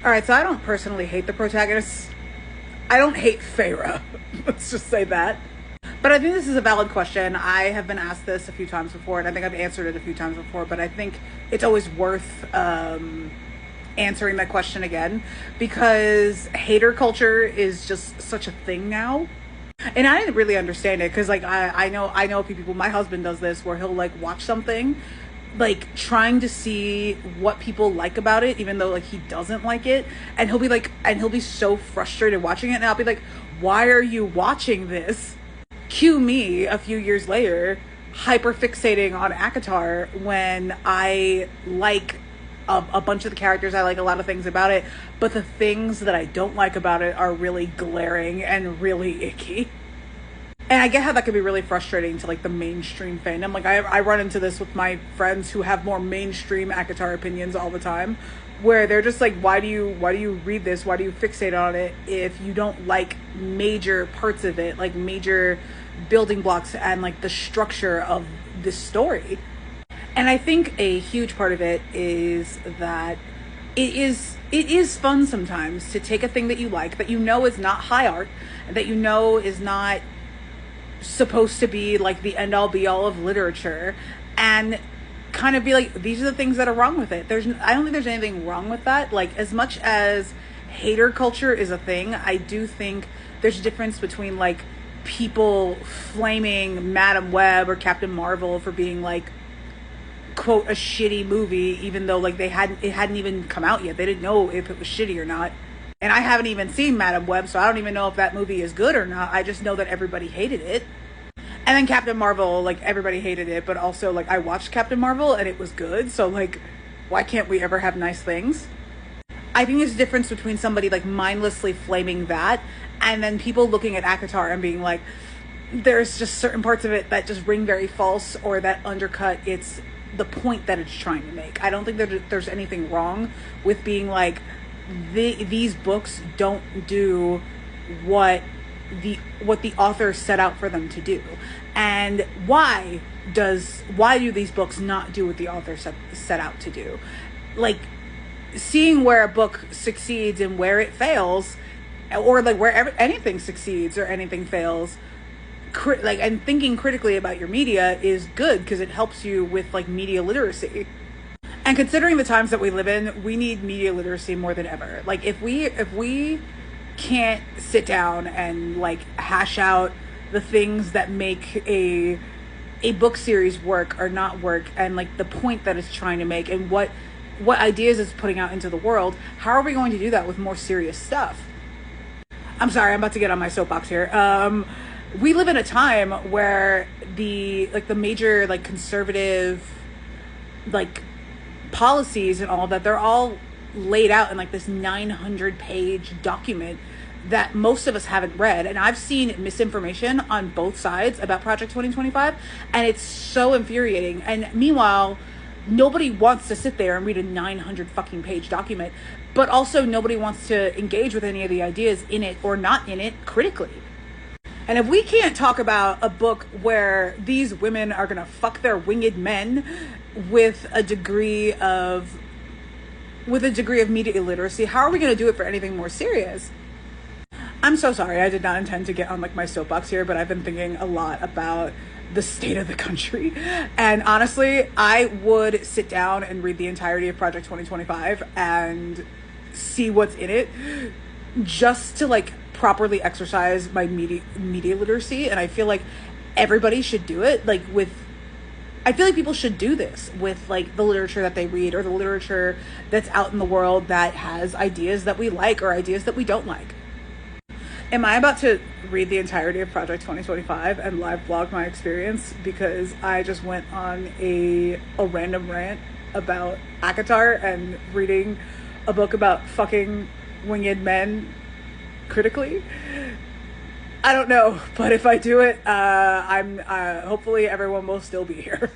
All right, so I don't personally hate the protagonists. I don't hate Feyre. Let's just say that. But I think this is a valid question. I have been asked this a few times before, and I think I've answered it a few times before, but I think it's always worth answering that question again, because hater culture is just such a thing now. And I didn't really understand it, because like I know a few people, my husband does this, where he'll like watch something, like trying to see what people like about it, even though like he doesn't like it, and he'll be so frustrated watching it, and I'll be like, why are you watching this? Cue me a few years later hyper fixating on ACOTAR when I like a bunch of the characters, I like a lot of things about it, but the things that I don't like about it are really glaring and really icky. And I get how that could be really frustrating to like the mainstream fandom. Like I run into this with my friends who have more mainstream ACOTAR opinions all the time, where they're just like, why do you read this? Why do you fixate on it if you don't like major parts of it, like major building blocks and like the structure of this story? And I think a huge part of it is that it is fun sometimes to take a thing that you like, that you know is not high art, that you know is not supposed to be like the end all be all of literature, and kind of be like, these are the things that are wrong with it. I don't think there's anything wrong with that. Like, as much as hater culture is a thing, I do think there's a difference between like people flaming Madam Web or Captain Marvel for being like, quote, a shitty movie, even though like it hadn't even come out yet. They didn't know if it was shitty or not. And I haven't even seen Madam Web, so I don't even know if that movie is good or not. I just know that everybody hated it. And then Captain Marvel, like everybody hated it, but also like I watched Captain Marvel and it was good. So like, why can't we ever have nice things? I think there's a difference between somebody like mindlessly flaming that and then people looking at ACOTAR and being like, there's just certain parts of it that just ring very false or that undercut the point that it's trying to make. I don't think that there's anything wrong with being like, these books don't do what the author set out for them to do. And why do these books not do what the author set out to do? Like, seeing where a book succeeds and where it fails, or like where anything succeeds or anything fails, and thinking critically about your media is good, because it helps you with like media literacy. And considering the times that we live in, we need media literacy more than ever. Like, if we can't sit down and like hash out the things that make a book series work or not work, and like the point that it's trying to make, and what ideas it's putting out into the world, how are we going to do that with more serious stuff? I'm sorry, I'm about to get on my soapbox here. We live in a time where the major like conservative like policies and all that, they're all laid out in like this 900-page document that most of us haven't read. And I've seen misinformation on both sides about Project 2025, and it's so infuriating. And meanwhile, nobody wants to sit there and read a 900 fucking page document, but also nobody wants to engage with any of the ideas in it or not in it critically. And if we can't talk about a book where these women are gonna fuck their winged men with a degree of media illiteracy, how are we gonna do it for anything more serious? I'm so sorry, I did not intend to get on like my soapbox here, but I've been thinking a lot about the state of the country. And honestly, I would sit down and read the entirety of Project 2025 and see what's in it, just to like properly exercise my media literacy. And I feel like everybody should do it. I feel like people should do this with like the literature that they read, or the literature that's out in the world that has ideas that we like or ideas that we don't like. Am I about to read the entirety of Project 2025 and live vlog my experience because I just went on a random rant about ACOTAR and reading a book about fucking winged men critically? I don't know, but if I do it, hopefully everyone will still be here.